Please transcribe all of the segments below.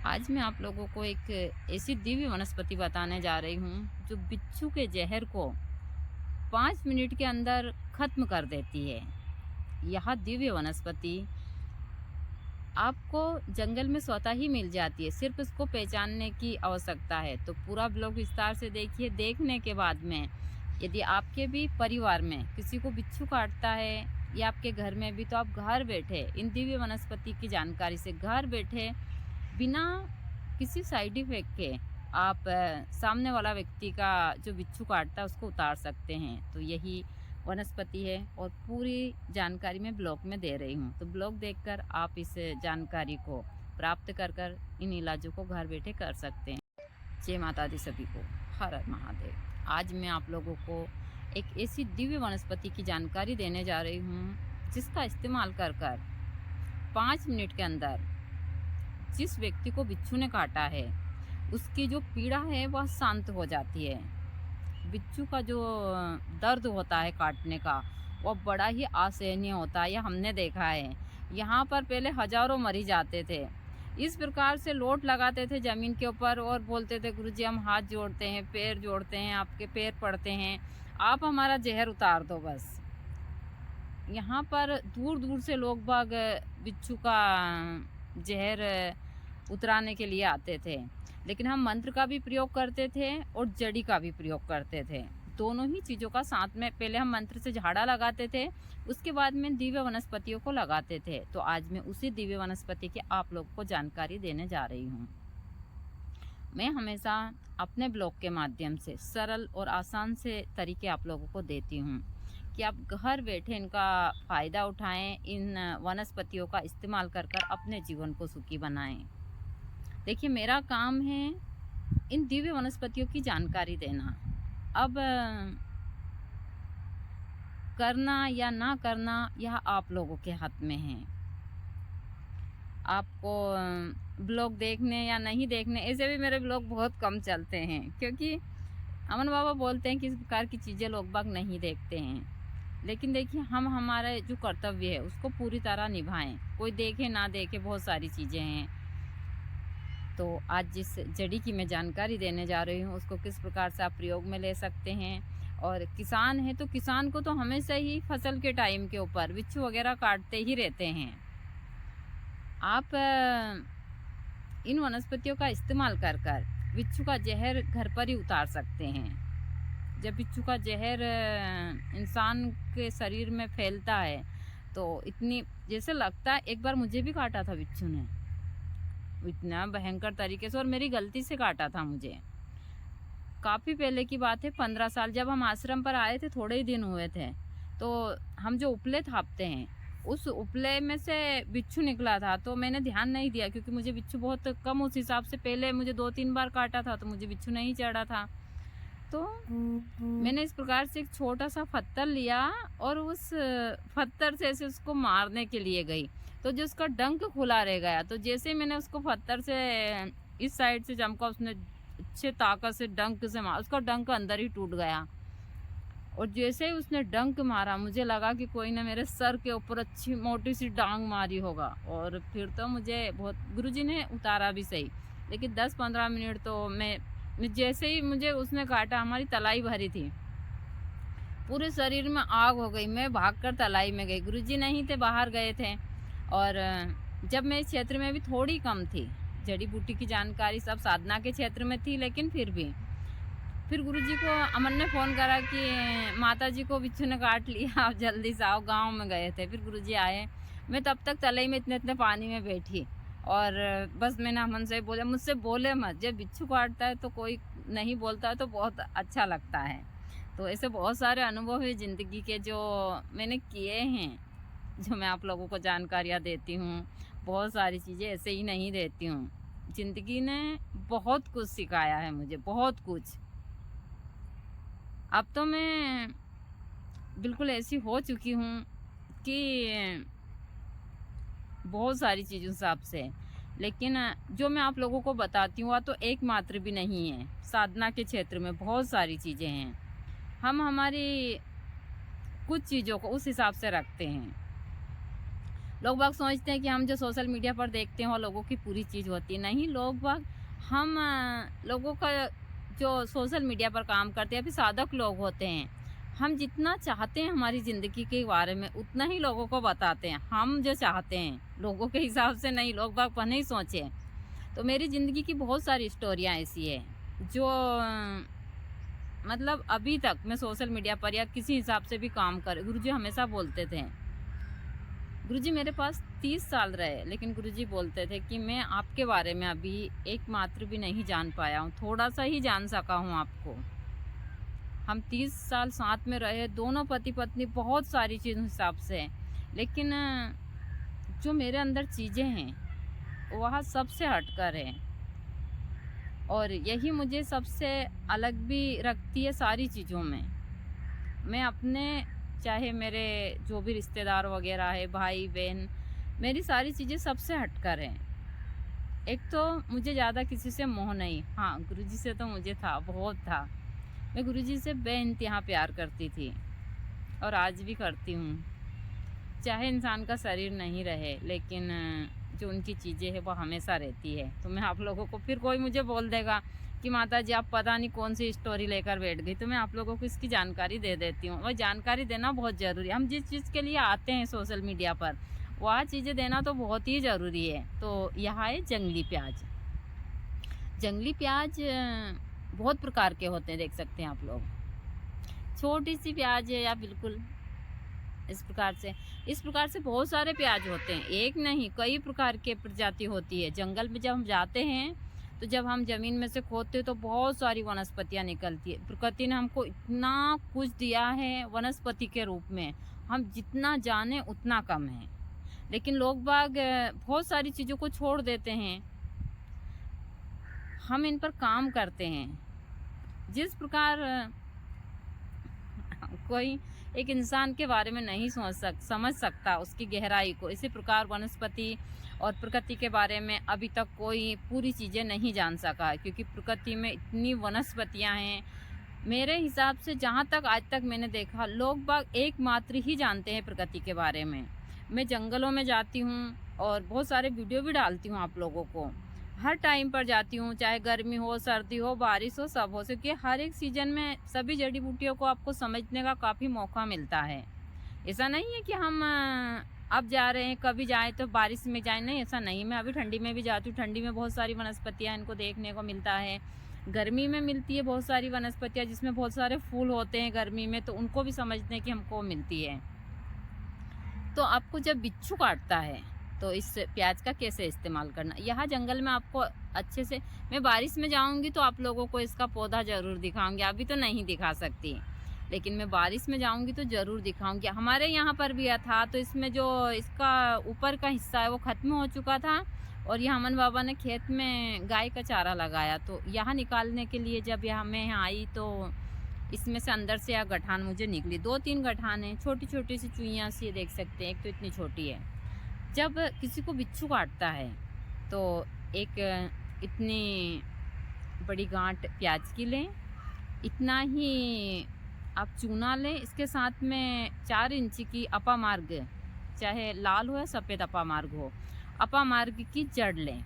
आज मैं आप लोगों को एक ऐसी दिव्य वनस्पति बताने जा रही हूँ जो बिच्छू के जहर को 5 मिनट के अंदर खत्म कर देती है। यह दिव्य वनस्पति आपको जंगल में स्वतः ही मिल जाती है, सिर्फ इसको पहचानने की आवश्यकता है। तो पूरा ब्लॉग विस्तार से देखिए। देखने के बाद में यदि आपके भी परिवार में किसी को बिच्छू काटता है या आपके घर में भी, तो आप घर बैठे इन दिव्य वनस्पति की जानकारी से घर बैठे बिना किसी साइड इफेक्ट के आप सामने वाला व्यक्ति का जो बिच्छू काटता है उसको उतार सकते हैं। तो यही वनस्पति है और पूरी जानकारी मैं ब्लॉग में दे रही हूँ। तो ब्लॉग देखकर आप इस जानकारी को प्राप्त कर कर इन इलाजों को घर बैठे कर सकते हैं। जय माता दी सभी को, हर हर महादेव। आज मैं आप लोगों को एक ऐसी दिव्य वनस्पति की जानकारी देने जा रही हूँ जिसका इस्तेमाल कर कर 5 मिनट के अंदर जिस व्यक्ति को बिच्छू ने काटा है उसकी जो पीड़ा है वह शांत हो जाती है। बिच्छू का जो दर्द होता है काटने का, वह बड़ा ही असहनीय होता है। यह हमने देखा है। यहाँ पर पहले हजारों मरीज आते थे, इस प्रकार से लोट लगाते थे जमीन के ऊपर और बोलते थे, गुरुजी हम हाथ जोड़ते हैं, पैर जोड़ते हैं, आपके पैर पड़ते हैं, आप हमारा जहर उतार दो बस। यहाँ पर दूर दूर से लोग बाग बिच्छू का जहर उतराने के लिए आते थे, लेकिन हम मंत्र का भी प्रयोग करते थे और जड़ी का भी प्रयोग करते थे। दोनों ही चीज़ों का साथ में, पहले हम मंत्र से झाड़ा लगाते थे, उसके बाद में दिव्य वनस्पतियों को लगाते थे। तो आज मैं उसी दिव्य वनस्पति की आप लोगों को जानकारी देने जा रही हूँ। मैं हमेशा अपने ब्लॉग के माध्यम से सरल और आसान से तरीके आप लोगों को देती हूँ कि आप घर बैठे इनका फ़ायदा उठाएं, इन वनस्पतियों का इस्तेमाल कर कर अपने जीवन को सुखी बनाएं। देखिए, मेरा काम है इन दिव्य वनस्पतियों की जानकारी देना। अब करना या ना करना यह आप लोगों के हाथ में है। आपको ब्लॉग देखने या नहीं देखने, ऐसे भी मेरे ब्लॉग बहुत कम चलते हैं क्योंकि अमन बाबा बोलते हैं कि इस प्रकार की चीज़ें लोग बाग नहीं देखते हैं। लेकिन देखिए, हम हमारा जो कर्तव्य है उसको पूरी तरह निभाएं। कोई देखे ना देखे, बहुत सारी चीज़ें हैं। तो आज जिस जड़ी की मैं जानकारी देने जा रही हूँ उसको किस प्रकार से आप प्रयोग में ले सकते हैं। और किसान है तो किसान को तो हमेशा ही फसल के टाइम के ऊपर बिच्छू वगैरह काटते ही रहते हैं। आप इन वनस्पतियों का इस्तेमाल कर कर बिच्छू का जहर घर पर ही उतार सकते हैं। जब बिच्छू का जहर इंसान के शरीर में फैलता है तो इतनी जैसे लगता है, एक बार मुझे भी काटा था बिच्छू ने, इतना भयंकर तरीके से, और मेरी गलती से काटा था मुझे। काफ़ी पहले की बात है, 15 साल, जब हम आश्रम पर आए थे, थोड़े ही दिन हुए थे। तो हम जो उपले थापते हैं उस उपले में से बिच्छू निकला था। तो मैंने ध्यान नहीं दिया क्योंकि मुझे बिच्छू बहुत कम, उस हिसाब से पहले मुझे 2-3 बार काटा था तो मुझे बिच्छू नहीं चढ़ा था। तो मैंने इस प्रकार से एक छोटा सा पत्थर लिया और उस पत्थर से ऐसे उसको मारने के लिए गई, तो जो उसका डंक खुला रह गया। तो जैसे ही मैंने उसको पत्थर से इस साइड से चमका, उसने अच्छे ताकत से डंक से मारा, उसका डंक अंदर ही टूट गया। और जैसे ही उसने डंक मारा, मुझे लगा कि कोई ने मेरे सर के ऊपर अच्छी मोटी सी डांग मारी होगा। और फिर तो मुझे बहुत, गुरुजी ने उतारा भी सही, लेकिन 10-15 मिनट तो मैं जैसे ही मुझे उसने काटा, हमारी तलाई भरी थी, पूरे शरीर में आग हो गई। मैं भागकर तलाई में गई, गुरुजी नहीं थे, बाहर गए थे। और जब मैं इस क्षेत्र में भी थोड़ी कम थी, जड़ी बूटी की जानकारी सब साधना के क्षेत्र में थी, लेकिन फिर गुरुजी को अमन ने फ़ोन करा कि माता जी को बिच्छू ने काट लिया, आप जल्दी से आओ। गांव में गए थे, फिर गुरुजी आए। मैं तब तक तलई में इतने पानी में बैठी और बस मैंने अमन से बोला, मुझसे बोले मत, जब बिच्छू काटता है तो कोई नहीं बोलता है तो बहुत अच्छा लगता है। तो ऐसे बहुत सारे अनुभव है ज़िंदगी के जो मैंने किए हैं, जो मैं आप लोगों को जानकारियाँ देती हूँ। बहुत सारी चीज़ें ऐसे ही नहीं देती हूँ। ज़िंदगी ने बहुत कुछ सिखाया है मुझे, बहुत कुछ। अब तो मैं बिल्कुल ऐसी हो चुकी हूँ कि बहुत सारी चीज़ों से आपसे, लेकिन जो मैं आप लोगों को बताती हूँ वह तो एकमात्र भी नहीं है। साधना के क्षेत्र में बहुत सारी चीज़ें हैं, हम हमारी कुछ चीज़ों को उस हिसाब से रखते हैं। लोग बाग सोचते हैं कि हम जो सोशल मीडिया पर देखते हैं वो लोगों की पूरी चीज़ होती है। नहीं, लोग बाग हम लोगों का जो सोशल मीडिया पर काम करते हैं, अभी साधक लोग होते हैं, हम जितना चाहते हैं हमारी ज़िंदगी के बारे में उतना ही लोगों को बताते हैं। हम जो चाहते हैं लोगों के हिसाब से नहीं, लोग बाग पर नहीं सोचे। तो मेरी ज़िंदगी की बहुत सारी स्टोरियाँ ऐसी है जो मतलब अभी तक मैं सोशल मीडिया पर या किसी हिसाब से भी काम कर, गुरुजी हमेशा बोलते थे, गुरुजी मेरे पास 30 साल रहे, लेकिन गुरुजी बोलते थे कि मैं आपके बारे में अभी एक मात्र भी नहीं जान पाया हूँ, थोड़ा सा ही जान सका हूँ आपको। हम 30 साल साथ में रहे, दोनों पति पत्नी, बहुत सारी चीज़ों हिसाब से, लेकिन जो मेरे अंदर चीज़ें हैं वह सबसे हटकर है, और यही मुझे सबसे अलग भी रखती है सारी चीज़ों में। मैं अपने, चाहे मेरे जो भी रिश्तेदार वगैरह है, भाई बहन, मेरी सारी चीज़ें सबसे हटकर हैं। एक तो मुझे ज़्यादा किसी से मोह नहीं, हाँ गुरुजी से तो मुझे था, बहुत था। मैं गुरुजी से बेइंतहा प्यार करती थी और आज भी करती हूँ। चाहे इंसान का शरीर नहीं रहे, लेकिन जो उनकी चीज़ें हैं वो हमेशा रहती है। तो मैं आप लोगों को, फिर कोई मुझे बोल देगा कि माता जी आप पता नहीं कौन सी स्टोरी लेकर बैठ गई, तो मैं आप लोगों को इसकी जानकारी दे देती हूँ। और जानकारी देना बहुत ज़रूरी है। हम जिस चीज़ के लिए आते हैं सोशल मीडिया पर, वह चीज़ें देना तो बहुत ही ज़रूरी है। तो यहाँ है जंगली प्याज। जंगली प्याज बहुत प्रकार के होते हैं, देख सकते हैं आप लोग। छोटी सी प्याज है या बिल्कुल इस प्रकार से बहुत सारे प्याज होते हैं, एक नहीं कई प्रकार के प्रजाति होती है। जंगल में जब हम जाते हैं तो जब हम ज़मीन में से खोदते हैं तो बहुत सारी वनस्पतियाँ निकलती है। प्रकृति ने हमको इतना कुछ दिया है वनस्पति के रूप में, हम जितना जाने उतना कम है। लेकिन लोग बाग बहुत सारी चीज़ों को छोड़ देते हैं, हम इन पर काम करते हैं। जिस प्रकार कोई एक इंसान के बारे में नहीं समझ सकता उसकी गहराई को, इसी प्रकार वनस्पति और प्रकृति के बारे में अभी तक कोई पूरी चीज़ें नहीं जान सका है, क्योंकि प्रकृति में इतनी वनस्पतियां हैं। मेरे हिसाब से जहाँ तक आज तक मैंने देखा, लोग बाग एकमात्र ही जानते हैं प्रकृति के बारे में। मैं जंगलों में जाती हूँ और बहुत सारे वीडियो भी डालती हूँ आप लोगों को। हर टाइम पर जाती हूँ, चाहे गर्मी हो, सर्दी हो, बारिश हो, सब हो, क्योंकि हर एक सीजन में सभी जड़ी बूटियों को आपको समझने का काफ़ी मौका मिलता है। ऐसा नहीं है कि हम अब जा रहे हैं, कभी जाएं तो बारिश में जाएं, नहीं ऐसा नहीं। मैं अभी ठंडी में भी जाती हूँ, ठंडी में बहुत सारी वनस्पतियाँ इनको देखने को मिलता है। गर्मी में मिलती है बहुत सारी वनस्पतियाँ जिसमें बहुत सारे फूल होते हैं गर्मी में, तो उनको भी समझने की हमको मिलती है। तो आपको जब बिच्छू काटता है तो इस प्याज का कैसे इस्तेमाल करना, यहाँ जंगल में आपको अच्छे से, मैं बारिश में जाऊंगी तो आप लोगों को इसका पौधा ज़रूर दिखाऊंगी, अभी तो नहीं दिखा सकती, लेकिन मैं बारिश में जाऊंगी तो ज़रूर दिखाऊंगी। हमारे यहाँ पर भी था, तो इसमें जो इसका ऊपर का हिस्सा है वो ख़त्म हो चुका था, और यहाँ अमन बाबा ने खेत में गाय का चारा लगाया, तो यहाँ निकालने के लिए जब मैं यहाँ आई तो इसमें से अंदर से यह गठान मुझे निकली। 2-3 गठान है, छोटी छोटी सी चुईयाँ सी देख सकते हैं, एक तो इतनी छोटी है। जब किसी को बिच्छू काटता है तो एक इतनी बड़ी गांठ प्याज की लें, इतना ही आप चूना लें, इसके साथ में 4 इंच की अपामार्ग, चाहे लाल हो या सफ़ेद अपामार्ग हो, अपामार्ग की जड़ लें।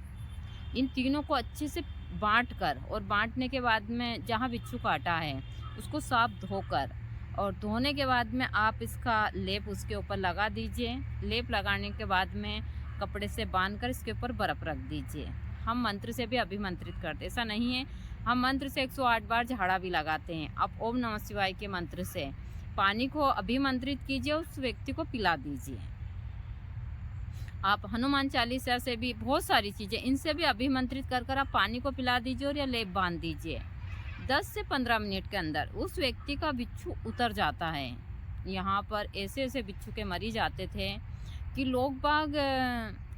इन तीनों को अच्छे से बांट कर, और बांटने के बाद में जहाँ बिच्छू काटा है उसको साफ धोकर, और धोने के बाद में आप इसका लेप उसके ऊपर लगा दीजिए। लेप लगाने के बाद में कपड़े से बांधकर इसके ऊपर बर्फ़ रख दीजिए। हम मंत्र से भी अभिमंत्रित करते, ऐसा नहीं है, हम मंत्र से 108 बार झाड़ा भी लगाते हैं। आप ओम नमः शिवाय के मंत्र से पानी को अभिमंत्रित कीजिए, उस व्यक्ति को पिला दीजिए। आप हनुमान चालीसा से भी, बहुत सारी चीज़ें इनसे भी अभिमंत्रित कर आप पानी को पिला दीजिए और या लेप बांध दीजिए। 10 से 15 मिनट के अंदर उस व्यक्ति का बिच्छू उतर जाता है। यहाँ पर ऐसे ऐसे बिच्छू के मरीज आते थे कि लोग बाग,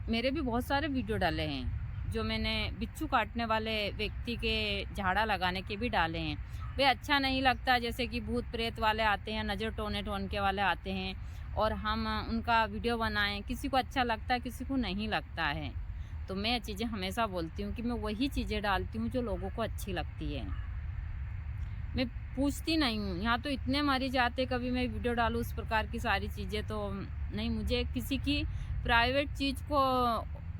मेरे भी बहुत सारे वीडियो डाले हैं जो मैंने बिच्छू काटने वाले व्यक्ति के झाड़ा लगाने के भी डाले हैं। वे अच्छा नहीं लगता, जैसे कि भूत प्रेत वाले आते हैं, नज़र टोने के वाले आते हैं, और हम उनका वीडियो बनाएं, किसी को अच्छा लगता है, किसी को नहीं लगता है। तो मैं चीज़ें हमेशा बोलती हूँ कि मैं वही चीज़ें डालती हूँ जो लोगों को अच्छी लगती है। मैं पूछती नहीं हूँ, यहाँ तो इतने मरीज आते, कभी मैं वीडियो डालूँ उस प्रकार की सारी चीज़ें तो नहीं, मुझे किसी की प्राइवेट चीज़ को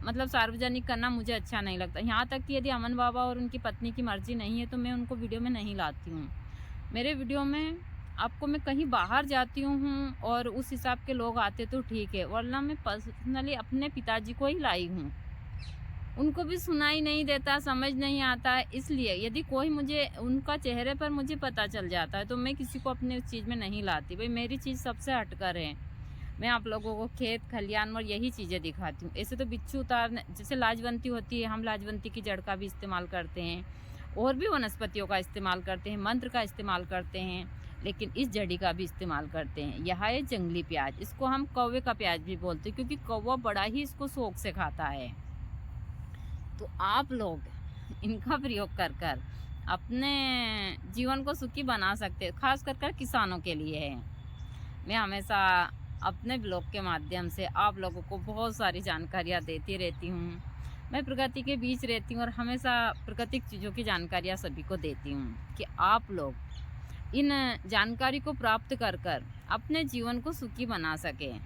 मतलब सार्वजनिक करना मुझे अच्छा नहीं लगता। यहाँ तक कि यदि अमन बाबा और उनकी पत्नी की मर्ज़ी नहीं है तो मैं उनको वीडियो में नहीं लाती हूँ। मेरे वीडियो में आपको मैं कहीं बाहर जाती हूँ और उस हिसाब के लोग आते तो ठीक है, वरना मैं पर्सनली अपने पिताजी को ही लाई हूँ। उनको भी सुनाई नहीं देता, समझ नहीं आता है, इसलिए यदि कोई मुझे उनका चेहरे पर मुझे पता चल जाता है तो मैं किसी को अपने उस चीज़ में नहीं लाती। भाई मेरी चीज़ सबसे हटकर है। मैं आप लोगों को खेत खलियान और यही चीज़ें दिखाती हूँ। ऐसे तो बिच्छू उतारने जैसे लाजवंती होती है, हम लाजवंती की जड़ का भी इस्तेमाल करते हैं और भी वनस्पतियों का इस्तेमाल करते हैं, मंत्र का इस्तेमाल करते हैं, लेकिन इस जड़ी का भी इस्तेमाल करते हैं। यह है जंगली प्याज, इसको हम कौवे का प्याज भी बोलते हैं क्योंकि कौवा बड़ा ही इसको शौक से खाता है। तो आप लोग इनका प्रयोग कर कर अपने जीवन को सुखी बना सकते हैं, खास कर किसानों के लिए है। मैं हमेशा अपने ब्लॉग के माध्यम से आप लोगों को बहुत सारी जानकारियाँ देती रहती हूँ। मैं प्रकृति के बीच रहती हूँ और हमेशा प्राकृतिक चीज़ों की जानकारियाँ सभी को देती हूँ कि आप लोग इन जानकारी को प्राप्त कर कर अपने जीवन को सुखी बना सकें।